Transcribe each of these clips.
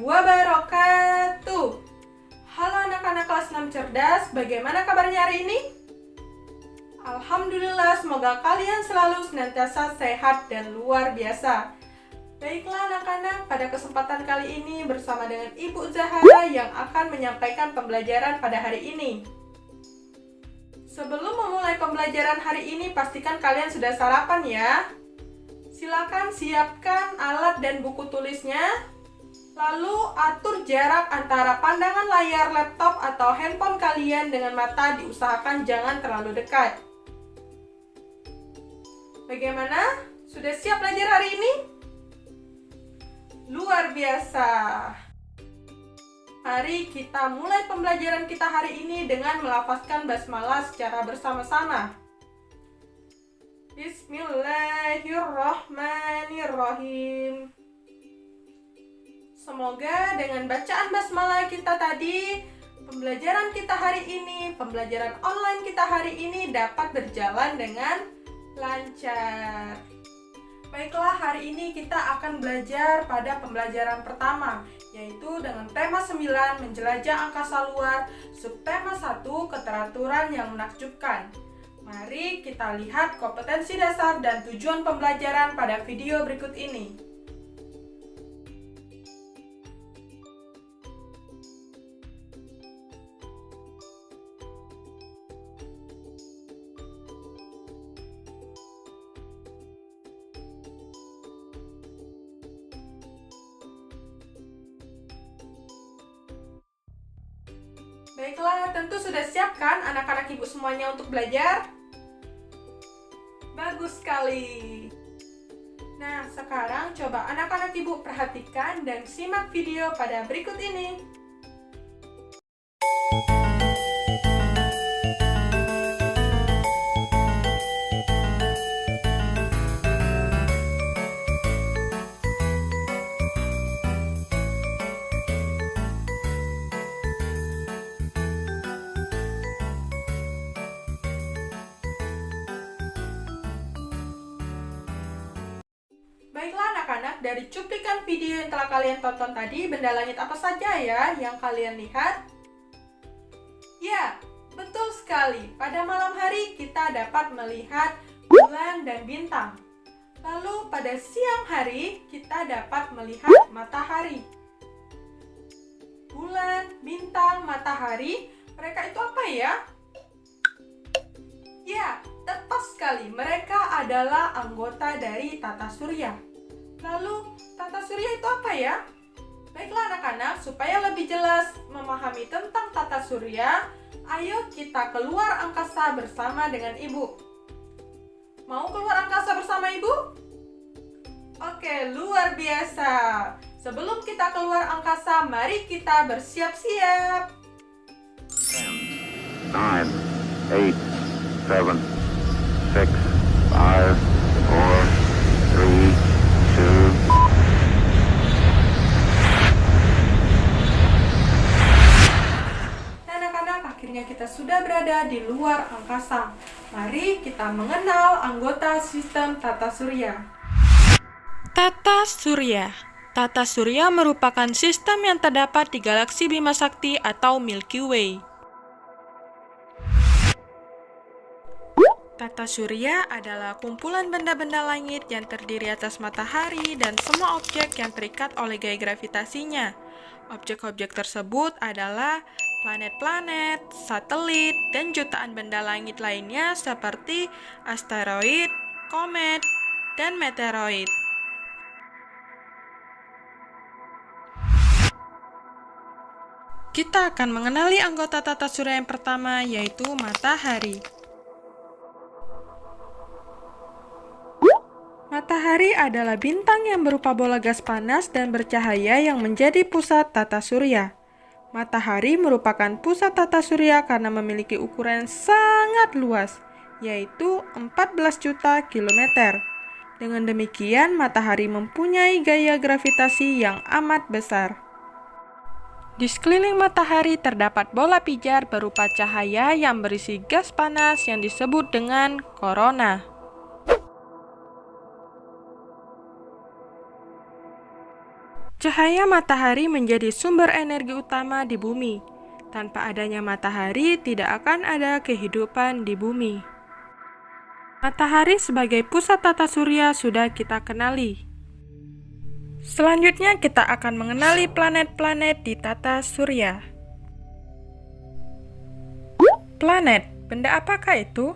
wabarakatuh. Halo anak-anak kelas 6 cerdas, bagaimana kabarnya hari ini? Alhamdulillah, semoga kalian selalu senantiasa sehat dan luar biasa. Baiklah anak-anak, pada kesempatan kali ini bersama dengan Ibu Zahara yang akan menyampaikan pembelajaran pada hari ini. Sebelum memulai pembelajaran hari ini, pastikan kalian sudah sarapan ya. Silakan siapkan alat dan buku tulisnya. Lalu atur jarak antara pandangan layar laptop atau handphone kalian dengan mata, diusahakan jangan terlalu dekat. Bagaimana? Sudah siap belajar hari ini? Luar biasa. Mari kita mulai pembelajaran kita hari ini dengan melafazkan basmalah secara bersama-sama. Bismillahirrahmanirrahim. Semoga dengan bacaan basmalah kita tadi, pembelajaran kita hari ini, pembelajaran online kita hari ini dapat berjalan dengan lancar. Baiklah, hari ini kita akan belajar pada pembelajaran pertama, yaitu dengan tema 9, menjelajah angkasa luar, subtema 1, keteraturan yang menakjubkan. Mari kita lihat kompetensi dasar dan tujuan pembelajaran pada video berikut ini. Baiklah, tentu sudah siap kan anak-anak ibu semuanya untuk belajar? Bagus sekali. Nah, sekarang coba anak-anak ibu perhatikan dan simak video pada berikut ini. Baiklah anak-anak, dari cuplikan video yang telah kalian tonton tadi, benda langit apa saja ya yang kalian lihat? Ya, betul sekali. Pada malam hari kita dapat melihat bulan dan bintang. Lalu pada siang hari kita dapat melihat matahari. Bulan, bintang, matahari, mereka itu apa ya? Ya, tepat sekali. Mereka adalah anggota dari tata surya. Lalu, tata surya itu apa ya? Baiklah anak-anak, supaya lebih jelas memahami tentang tata surya, ayo kita keluar angkasa bersama dengan ibu. Mau keluar angkasa bersama ibu? Oke, luar biasa. Sebelum kita keluar angkasa, mari kita bersiap-siap. 10, 9, 8, 7, 6, 5, 4, 3, 2. Anak-anak, akhirnya kita sudah berada di luar angkasa. Mari kita mengenal anggota sistem tata surya. Tata surya. Tata surya merupakan sistem yang terdapat di galaksi Bima Sakti atau Milky Way. Tata surya adalah kumpulan benda-benda langit yang terdiri atas matahari dan semua objek yang terikat oleh gaya gravitasinya. Objek-objek tersebut adalah planet-planet, satelit, dan jutaan benda langit lainnya seperti asteroid, komet, dan meteoroid. Kita akan mengenali anggota tata surya yang pertama, yaitu matahari. Matahari adalah bintang yang berupa bola gas panas dan bercahaya yang menjadi pusat tata surya. Matahari merupakan pusat tata surya karena memiliki ukuran sangat luas, yaitu 14 juta kilometer. Dengan demikian, matahari mempunyai gaya gravitasi yang amat besar. Di sekeliling matahari terdapat bola pijar berupa cahaya yang berisi gas panas yang disebut dengan korona. Cahaya matahari menjadi sumber energi utama di bumi. Tanpa adanya matahari, tidak akan ada kehidupan di bumi. Matahari sebagai pusat tata surya sudah kita kenali. Selanjutnya kita akan mengenali planet-planet di tata surya. Planet, benda apakah itu?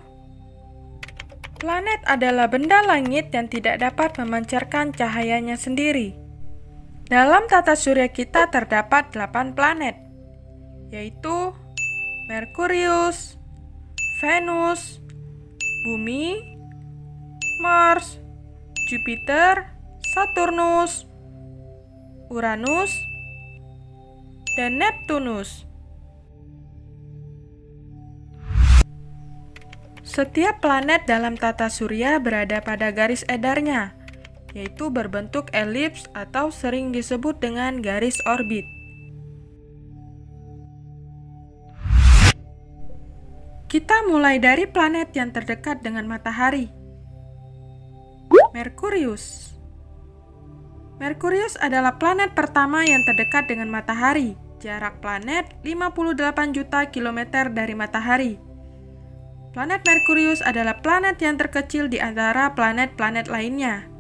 Planet adalah benda langit yang tidak dapat memancarkan cahayanya sendiri. Dalam tata surya kita terdapat 8 planet, yaitu Merkurius, Venus, Bumi, Mars, Jupiter, Saturnus, Uranus, dan Neptunus. Setiap planet dalam tata surya berada pada garis edarnya, yaitu berbentuk elips atau sering disebut dengan garis orbit. Kita mulai dari planet yang terdekat dengan matahari. Merkurius. Merkurius adalah planet pertama yang terdekat dengan matahari. Jarak planet 58 juta kilometer dari matahari. Planet Merkurius adalah planet yang terkecil di antara planet-planet lainnya.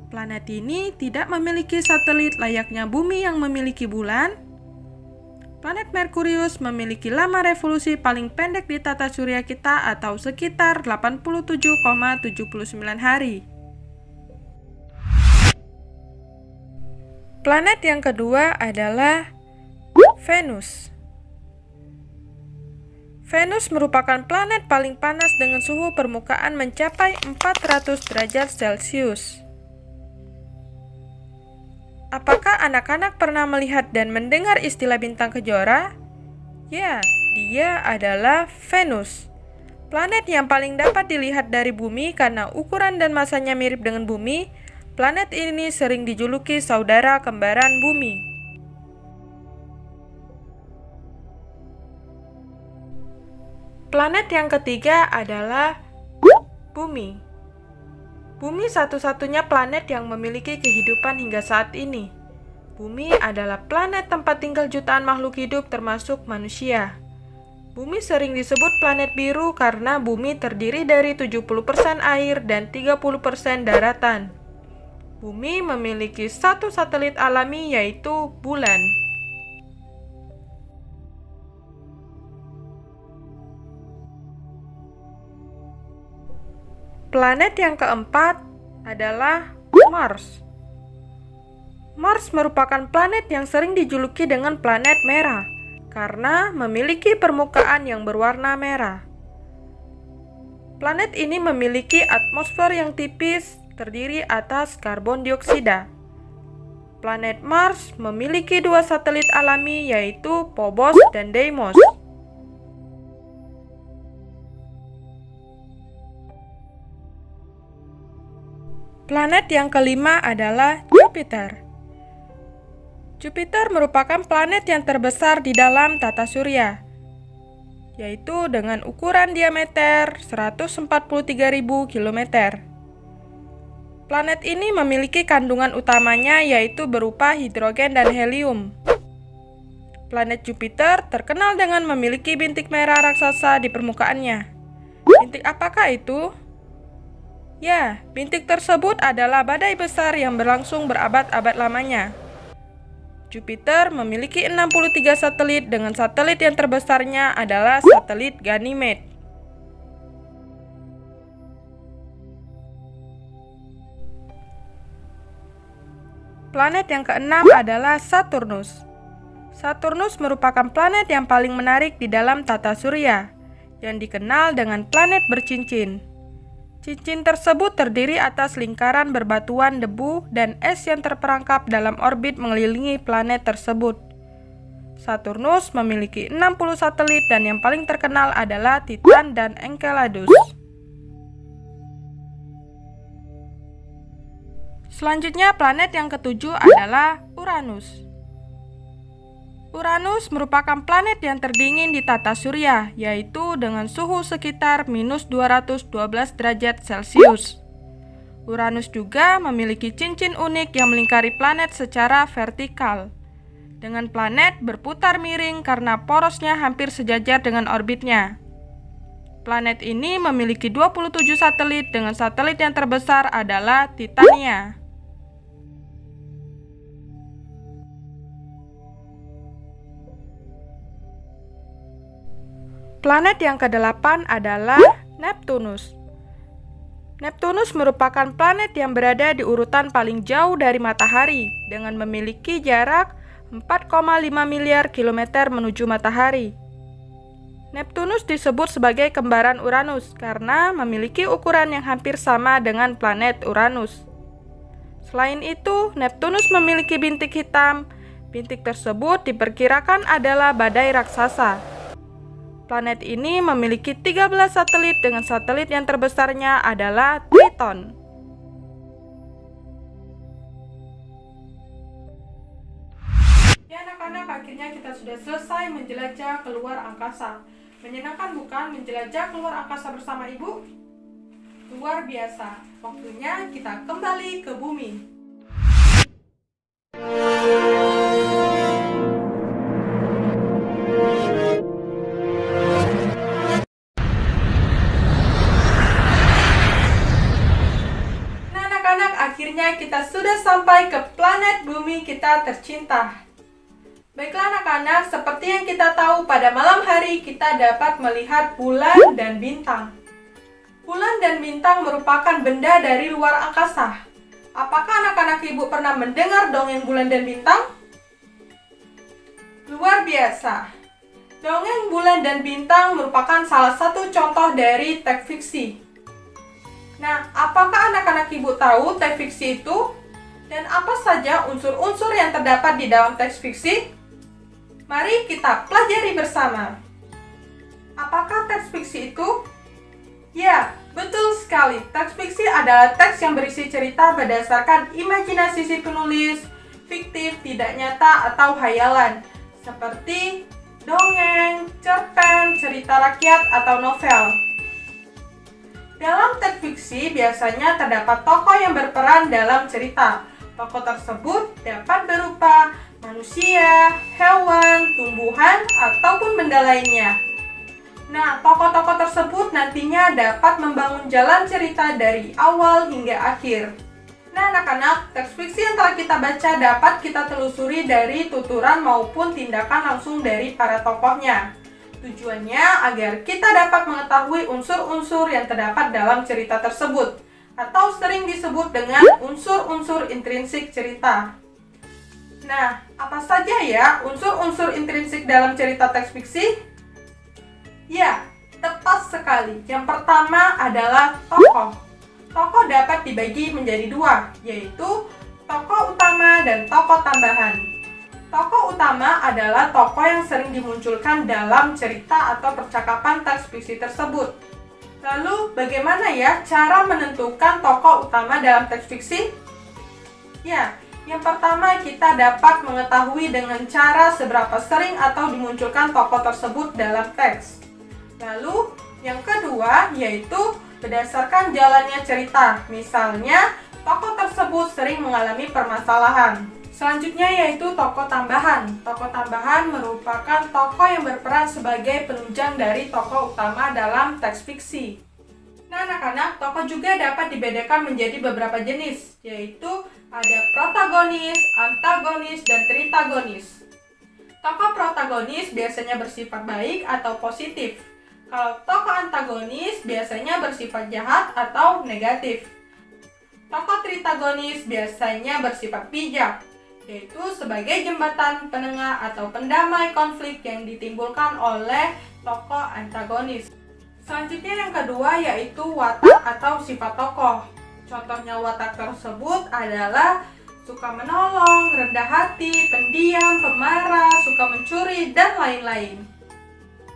Planet ini tidak memiliki satelit layaknya Bumi yang memiliki bulan. Planet Merkurius memiliki lama revolusi paling pendek di tata surya kita atau sekitar 87,79 hari. Planet yang kedua adalah Venus. Venus merupakan planet paling panas dengan suhu permukaan mencapai 400 derajat Celcius. Apakah anak-anak pernah melihat dan mendengar istilah bintang kejora? Ya, dia adalah Venus. Planet yang paling dapat dilihat dari bumi karena ukuran dan masanya mirip dengan bumi. Planet ini sering dijuluki saudara kembaran bumi. Planet yang ketiga adalah Bumi. Bumi satu-satunya planet yang memiliki kehidupan hingga saat ini. Bumi adalah planet tempat tinggal jutaan makhluk hidup termasuk manusia. Bumi sering disebut planet biru karena bumi terdiri dari 70% air dan 30% daratan. Bumi memiliki satu satelit alami yaitu bulan. Planet yang keempat adalah Mars. Mars merupakan planet yang sering dijuluki dengan planet merah karena memiliki permukaan yang berwarna merah. Planet ini memiliki atmosfer yang tipis, terdiri atas karbon dioksida. Planet Mars memiliki 2 satelit alami yaitu Phobos dan Deimos. Planet yang kelima adalah Jupiter. Jupiter merupakan planet yang terbesar di dalam tata surya, yaitu dengan ukuran diameter 143.000 km. Planet ini memiliki kandungan utamanya yaitu berupa hidrogen dan helium. Planet Jupiter terkenal dengan memiliki bintik merah raksasa di permukaannya. Bintik apakah itu? Ya, bintik tersebut adalah badai besar yang berlangsung berabad-abad lamanya. Jupiter memiliki 63 satelit dengan satelit yang terbesarnya adalah satelit Ganymede. Planet yang keenam adalah Saturnus. Saturnus merupakan planet yang paling menarik di dalam tata surya, yang dikenal dengan planet bercincin. Cincin tersebut terdiri atas lingkaran berbatuan debu dan es yang terperangkap dalam orbit mengelilingi planet tersebut. Saturnus memiliki 60 satelit dan yang paling terkenal adalah Titan dan Enceladus. Selanjutnya planet yang ketujuh adalah Uranus. Uranus merupakan planet yang terdingin di tata surya, yaitu dengan suhu sekitar minus 212 derajat Celcius. Uranus juga memiliki cincin unik yang melingkari planet secara vertikal. Dengan planet berputar miring karena porosnya hampir sejajar dengan orbitnya. Planet ini memiliki 27 satelit dengan satelit yang terbesar adalah Titania. Planet yang ke-8 adalah Neptunus. Neptunus merupakan planet yang berada di urutan paling jauh dari matahari dengan memiliki jarak 4,5 miliar kilometer menuju matahari. Neptunus disebut sebagai kembaran Uranus karena memiliki ukuran yang hampir sama dengan planet Uranus. Selain itu, Neptunus memiliki bintik hitam. Bintik tersebut diperkirakan adalah badai raksasa. Planet ini memiliki 13 satelit dengan satelit yang terbesarnya adalah Triton. Ya anak-anak, akhirnya kita sudah selesai menjelajah keluar angkasa. Menyenangkan bukan menjelajah keluar angkasa bersama ibu? Luar biasa. Waktunya kita kembali ke bumi. Akhirnya kita sudah sampai ke planet bumi kita tercinta. Baiklah anak-anak, seperti yang kita tahu pada malam hari kita dapat melihat bulan dan bintang. Bulan dan bintang merupakan benda dari luar angkasa. Apakah anak-anak ibu pernah mendengar dongeng bulan dan bintang? Luar biasa. Dongeng bulan dan bintang merupakan salah satu contoh dari teks fiksi. Nah, apakah anak-anak ibu tahu teks fiksi itu? Dan apa saja unsur-unsur yang terdapat di dalam teks fiksi? Mari kita pelajari bersama. Apakah teks fiksi itu? Ya, betul sekali. Teks fiksi adalah teks yang berisi cerita berdasarkan imajinasi si penulis, fiktif, tidak nyata, atau hayalan, seperti dongeng, cerpen, cerita rakyat, atau novel. Dalam teks fiksi biasanya terdapat tokoh yang berperan dalam cerita. Tokoh tersebut dapat berupa manusia, hewan, tumbuhan, ataupun benda lainnya. Nah, tokoh-tokoh tersebut nantinya dapat membangun jalan cerita dari awal hingga akhir. Nah, anak-anak, teks fiksi yang telah kita baca dapat kita telusuri dari tuturan maupun tindakan langsung dari para tokohnya. Tujuannya agar kita dapat mengetahui unsur-unsur yang terdapat dalam cerita tersebut, atau sering disebut dengan unsur-unsur intrinsik cerita. Nah, apa saja ya unsur-unsur intrinsik dalam cerita teks fiksi? Ya, tepat sekali. Yang pertama adalah tokoh. Tokoh dapat dibagi menjadi dua, yaitu tokoh utama dan tokoh tambahan. Tokoh utama adalah tokoh yang sering dimunculkan dalam cerita atau percakapan teks fiksi tersebut. Lalu, bagaimana ya cara menentukan tokoh utama dalam teks fiksi? Ya, yang pertama kita dapat mengetahui dengan cara seberapa sering atau dimunculkan tokoh tersebut dalam teks. Lalu, yang kedua yaitu berdasarkan jalannya cerita. Misalnya, tokoh tersebut sering mengalami permasalahan. Selanjutnya yaitu tokoh tambahan. Tokoh tambahan merupakan tokoh yang berperan sebagai penunjang dari tokoh utama dalam teks fiksi. Nah anak-anak, tokoh juga dapat dibedakan menjadi beberapa jenis, yaitu ada protagonis, antagonis, dan tritagonis. Tokoh protagonis biasanya bersifat baik atau positif. Kalau tokoh antagonis biasanya bersifat jahat atau negatif. Tokoh tritagonis biasanya bersifat bijak, yaitu sebagai jembatan penengah atau pendamai konflik yang ditimbulkan oleh tokoh antagonis. Selanjutnya yang kedua yaitu watak atau sifat tokoh. Contohnya watak tersebut adalah suka menolong, rendah hati, pendiam, pemarah, suka mencuri, dan lain-lain.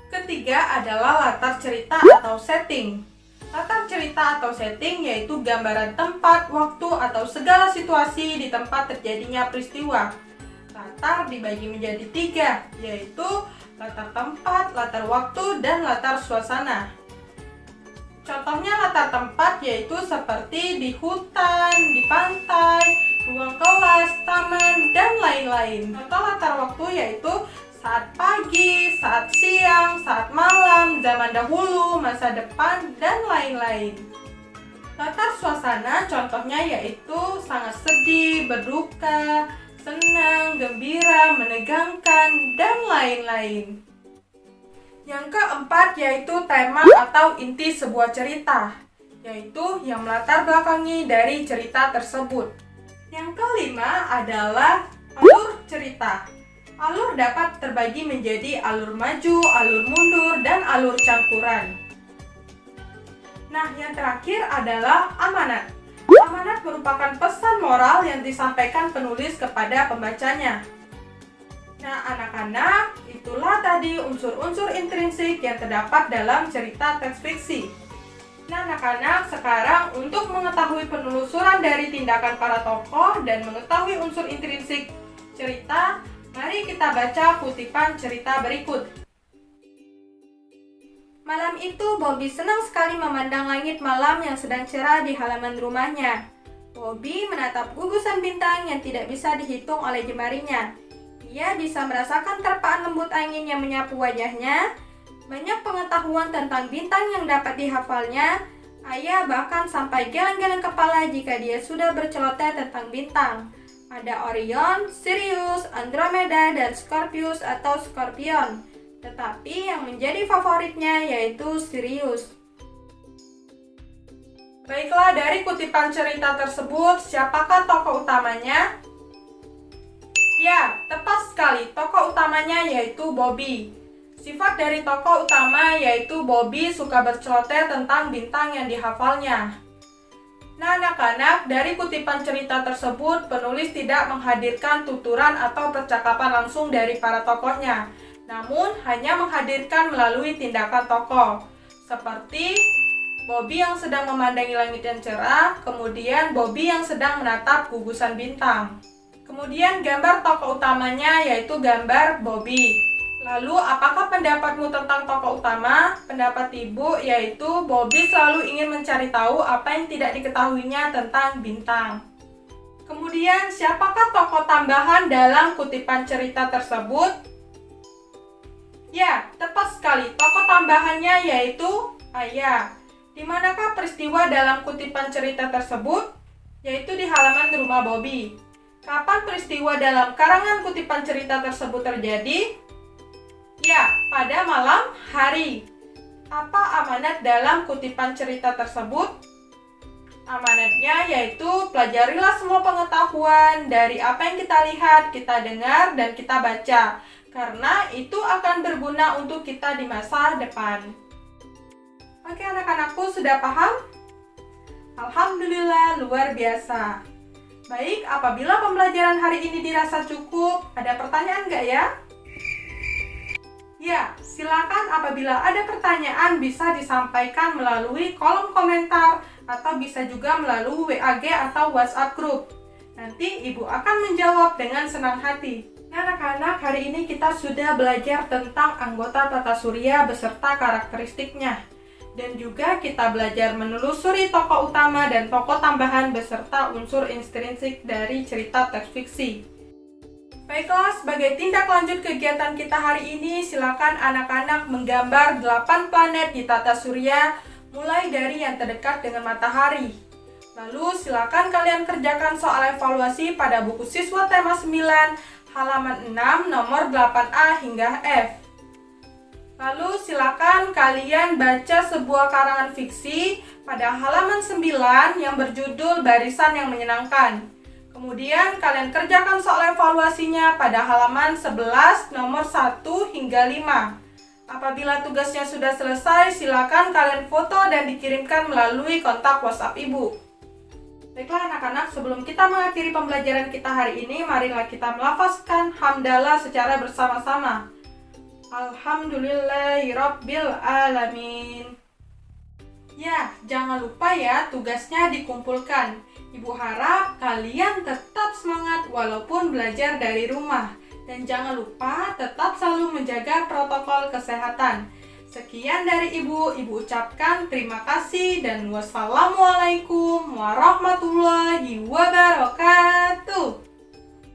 Ketiga adalah latar cerita atau setting. Latar cerita atau setting yaitu gambaran tempat, waktu, atau segala situasi di tempat terjadinya peristiwa. Latar dibagi menjadi tiga, yaitu latar tempat, latar waktu, dan latar suasana. Contohnya latar tempat yaitu seperti di hutan, di pantai, ruang kelas, taman, dan lain-lain. Contoh latar waktu yaitu saat pagi, saat siang, saat malam, zaman dahulu, masa depan, dan lain-lain. Latar suasana contohnya yaitu sangat sedih, berduka, senang, gembira, menegangkan, dan lain-lain. Yang keempat yaitu tema atau inti sebuah cerita, yaitu yang melatar belakangi dari cerita tersebut. Yang kelima adalah alur cerita. Alur dapat terbagi menjadi alur maju, alur mundur, dan alur campuran. Nah, yang terakhir adalah amanat. Amanat merupakan pesan moral yang disampaikan penulis kepada pembacanya. Nah, anak-anak, itulah tadi unsur-unsur intrinsik yang terdapat dalam cerita teks fiksi. Nah, anak-anak, sekarang untuk mengetahui penelusuran dari tindakan para tokoh dan mengetahui unsur intrinsik cerita, mari kita baca kutipan cerita berikut. Malam itu, Bobby senang sekali memandang langit malam yang sedang cerah di halaman rumahnya. Bobby menatap gugusan bintang yang tidak bisa dihitung oleh jemarinya. Ia bisa merasakan terpaan lembut angin yang menyapu wajahnya, banyak pengetahuan tentang bintang yang dapat dihafalnya. Ayah bahkan sampai geleng-geleng kepala jika dia sudah berceloteh tentang bintang. Ada Orion, Sirius, Andromeda, dan Scorpius atau Scorpion. Tetapi yang menjadi favoritnya yaitu Sirius. Baiklah, dari kutipan cerita tersebut, siapakah tokoh utamanya? Ya, tepat sekali. Tokoh utamanya yaitu Bobby. Sifat dari tokoh utama yaitu Bobby suka berceloteh tentang bintang yang dihafalnya. Nah, anak-anak, dari kutipan cerita tersebut, penulis tidak menghadirkan tuturan atau percakapan langsung dari para tokohnya, namun hanya menghadirkan melalui tindakan tokoh. Seperti Bobby yang sedang memandangi langit yang cerah, kemudian Bobby yang sedang menatap gugusan bintang. Kemudian gambar tokoh utamanya yaitu gambar Bobby. Lalu apakah pendapatmu tentang tokoh utama? Pendapat ibu yaitu Bobby selalu ingin mencari tahu apa yang tidak diketahuinya tentang bintang. Kemudian siapakah tokoh tambahan dalam kutipan cerita tersebut? Ya, tepat sekali. Tokoh tambahannya yaitu ayah. Di manakah peristiwa dalam kutipan cerita tersebut? Yaitu di halaman rumah Bobby. Kapan peristiwa dalam karangan kutipan cerita tersebut terjadi? Ya, pada malam hari. Apa amanat dalam kutipan cerita tersebut? Amanatnya yaitu pelajarilah semua pengetahuan dari apa yang kita lihat, kita dengar, dan kita baca. Karena itu akan berguna untuk kita di masa depan. Oke anak-anakku, sudah paham? Alhamdulillah, luar biasa. Baik, apabila pembelajaran hari ini dirasa cukup, ada pertanyaan nggak ya? Ya, silakan apabila ada pertanyaan bisa disampaikan melalui kolom komentar atau bisa juga melalui WAG atau WhatsApp group. Nanti Ibu akan menjawab dengan senang hati. Nah, anak-anak, hari ini kita sudah belajar tentang anggota tata surya beserta karakteristiknya. Dan juga kita belajar menelusuri tokoh utama dan tokoh tambahan beserta unsur intrinsik dari cerita teks fiksi. Baiklah, sebagai tindak lanjut kegiatan kita hari ini, silakan anak-anak menggambar 8 planet di tata surya, mulai dari yang terdekat dengan matahari. Lalu silakan kalian kerjakan soal evaluasi pada buku siswa tema 9, halaman 6, nomor 8A hingga F. Lalu silakan kalian baca sebuah karangan fiksi pada halaman 9 yang berjudul Barisan yang Menyenangkan. Kemudian kalian kerjakan soal evaluasinya pada halaman 11 nomor 1 hingga 5. Apabila tugasnya sudah selesai, silakan kalian foto dan dikirimkan melalui kontak WhatsApp Ibu. Baiklah anak-anak, sebelum kita mengakhiri pembelajaran kita hari ini, marilah kita melafazkan hamdalah secara bersama-sama. Alhamdulillahirabbil alamin. Ya, jangan lupa ya tugasnya dikumpulkan. Ibu harap kalian tetap semangat walaupun belajar dari rumah. Dan jangan lupa tetap selalu menjaga protokol kesehatan. Sekian dari Ibu. Ibu ucapkan terima kasih dan wassalamualaikum warahmatullahi wabarakatuh.